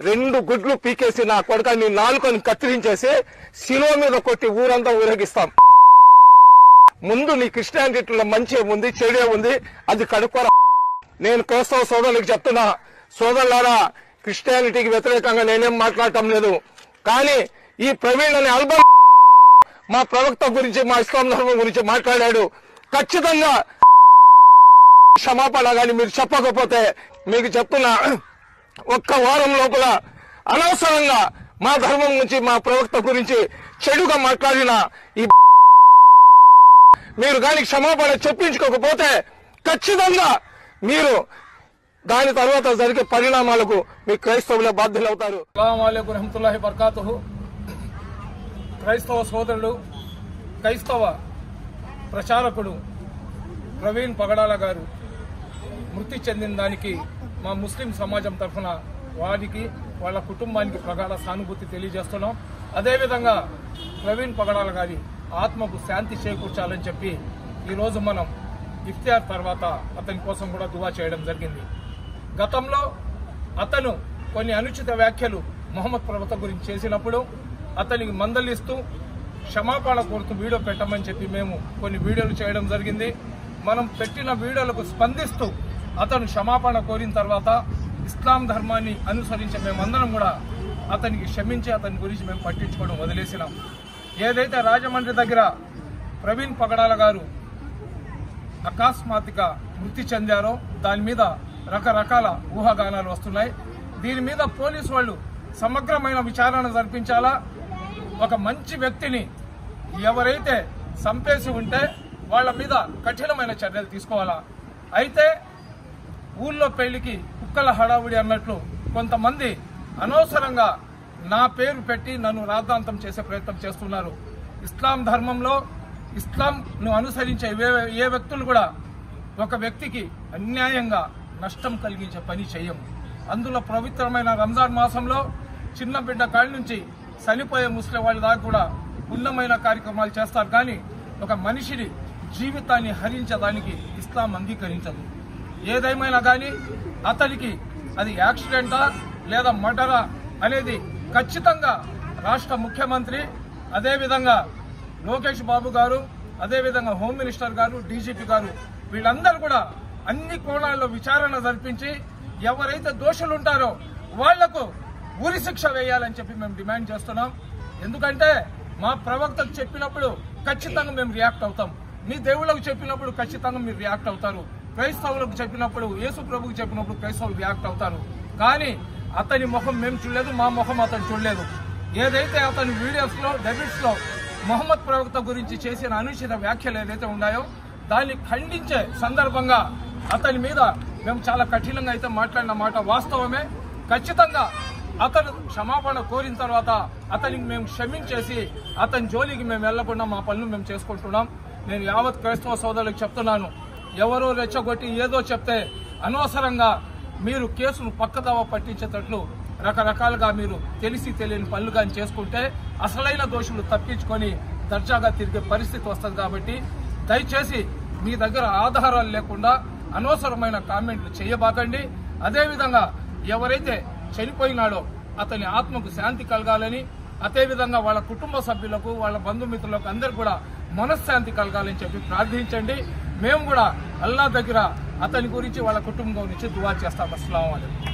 2 గుడ్లు పీకేసి నా కొడుక నీ నాలుకని కత్తిరించేసి శిలువ మీద కొట్టి ఊరంతా ఊరేగిస్తాం. ముందు నీ క్రిస్టియానిటీలో మంచి ఉంది, చెడే ఉంది, అది కడుక్కోరా. నేను క్రైస్తవ సోదరులకు చెప్తున్నా, సోదరులారా, క్రిస్టియానిటీకి వ్యతిరేకంగా నేనేం మాట్లాడటం లేదు. కానీ ఈ ప్రవీణ్ అనే ఆల్బమ్ మా ప్రవక్త గురించి, మా ఇస్లాం ధర్మం గురించి మాట్లాడాడు. ఖచ్చితంగా క్షమాపణ కానీ మీరు చెప్పకపోతే మీకు చెప్తున్నా, ఒక్క వారం లోపల అనవసరంగా మా ధర్మం గురించి, మా ప్రవక్త గురించి చెడుగా మాట్లాడిన ఈ మీరు కానీ క్షమాపణ చెప్పించుకోకపోతే ఖచ్చితంగా మీరు దాని తర్వాత జరిగే పరిణామాలకు మీ క్రైస్తవుల బాధ్యులవుతారు. అస్సలాము అలైకుం రహమతుల్లాహి బర్కాతుహు. క్రైస్తవ సోదరుడు, క్రైస్తవ ప్రచారకుడు ప్రవీణ్ పగడాల గారు మృతి చెందిన దానికి మా ముస్లిం సమాజం తరఫున వారికి, వాళ్ళ కుటుంబానికి ప్రగాఢ సానుభూతి తెలియజేస్తున్నాం. అదేవిధంగా ప్రవీణ్ పగడాల గారి ఆత్మకు శాంతి చేకూర్చాలని చెప్పి ఈరోజు మనం ఇఫ్తియార్ తర్వాత అతని కోసం కూడా దువా చేయడం జరిగింది. గతంలో అతను కొన్ని అనుచిత వ్యాఖ్యలు మొహమ్మద్ ప్రవక్త గురించి చేసినప్పుడు అతనికి మందలిస్తూ క్షమాపణ కోరుతూ వీడియో పెట్టమని చెప్పి మేము కొన్ని వీడియోలు చేయడం జరిగింది. మనం పెట్టిన వీడియోలకు స్పందిస్తూ అతను క్షమాపణ కోరిన తర్వాత ఇస్లాం ధర్మాన్ని అనుసరించే మేమందరం కూడా అతనికి క్షమించి అతని గురించి మేము పట్టించుకోవడం వదిలేసినాం. ఏదైతే రాజమండ్రి దగ్గర ప్రవీణ్ పగడాల గారు అకస్మాత్తుగా మృతి చెందారో దాని మీద రకరకాల ఊహాగానాలు వస్తున్నాయి. దీని మీద పోలీసు వాళ్ళు సమగ్రమైన విచారణ జరిపించాలా. ఒక మంచి వ్యక్తిని ఎవరైతే చంపేసి ఉంటే వాళ్ళ మీద కఠినమైన చర్యలు తీసుకోవాలా. అయితే ఊళ్ళో పెళ్లికి కుక్కల హడావుడి అన్నట్లు కొంతమంది అనవసరంగా నా పేరు పెట్టి నన్ను రాద్ధాంతం చేసే ప్రయత్నం చేస్తున్నారు. ఇస్లాం ధర్మంలో ఇస్లాంను అనుసరించే ఏ వ్యక్తులు కూడా ఒక వ్యక్తికి అన్యాయంగా నష్టం కలిగించే పని చేయము. అందులో పవిత్రమైన రంజాన్ మాసంలో చిన్న బిడ్డ కాళ్ళ నుంచి చనిపోయే ముస్లిం వాళ్ళ దాకా కూడా ఉన్నమైన కార్యక్రమాలు చేస్తారు. కానీ ఒక మనిషిని జీవితాన్ని హరించడానికి ఇస్లాం అంగీకరించదు. ఏదేమైనా కానీ అతనికి అది యాక్సిడెంటా లేదా మర్డరా అనేది ఖచ్చితంగా రాష్ట్ర ముఖ్యమంత్రి, అదేవిధంగా లోకేష్ బాబు గారు, అదేవిధంగా హోమ్ మినిస్టర్ గారు, డీజీపీ గారు వీళ్ళందరూ కూడా అన్ని కోణాల్లో విచారణ జరిపించి ఎవరైతే దోషులు ఉంటారో వాళ్లకు ఉరి శిక్ష వేయాలని చెప్పి మేము డిమాండ్ చేస్తున్నాం. ఎందుకంటే మా ప్రవక్తకు చెప్పినప్పుడు ఖచ్చితంగా మేము రియాక్ట్ అవుతాం. మీ దేవుళ్ళకు చెప్పినప్పుడు ఖచ్చితంగా మీరు రియాక్ట్ అవుతారు. క్రైస్తవులకు చెప్పినప్పుడు, యేసు ప్రభుకు చెప్పినప్పుడు క్రైస్తవులు రియాక్ట్ అవుతారు. కానీ అతని ముఖం మేము చూడలేదు, మా ముఖం అతను చూడలేదు. ఏదైతే అతని వీడియోస్ లో, డెబిట్స్ లో మొహమ్మద్ ప్రవక్త గురించి చేసిన అనుచిత వ్యాఖ్యలు ఏదైతే ఉన్నాయో దాన్ని ఖండించే సందర్భంగా అతని మీద మేము చాలా కఠినంగా అయితే మాట్లాడిన మాట వాస్తవమే. ఖచ్చితంగా అతను క్షమాపణ కోరిన తర్వాత అతనికి మేము క్షమించేసి అతని జోలికి మేము వెళ్లకుండా మా పనులు మేము చేసుకుంటున్నాం. నేను యావత్ క్రైస్తవ సోదరులకు చెప్తున్నాను, ఎవరో రెచ్చగొట్టి ఏదో చెప్తే అనవసరంగా మీరు కేసును పక్కదావ పట్టించేటట్లు రకరకాలుగా మీరు తెలిసి తెలియని పనులు కానీ చేసుకుంటే అసలైన దోషులు తప్పించుకొని దర్జాగా తిరిగే పరిస్థితి వస్తుంది. కాబట్టి దయచేసి మీ దగ్గర ఆధారాలు లేకుండా అనవసరమైన కామెంట్లు చేయబాకండి. అదేవిధంగా ఎవరైతే చనిపోయినాడో అతని ఆత్మకు శాంతి కలగాలని, అదేవిధంగా వాళ్ళ కుటుంబ సభ్యులకు, వాళ్ళ బంధుమిత్రులకు అందరూ కూడా మనశ్శాంతి కలగాలని చెప్పి ప్రార్థించండి. మేము కూడా అల్లా దగ్గర అతని గురించి, వాళ్ళ కుటుంబం గురించి దువా చేస్తాం. అస్సలాము అలైకుం.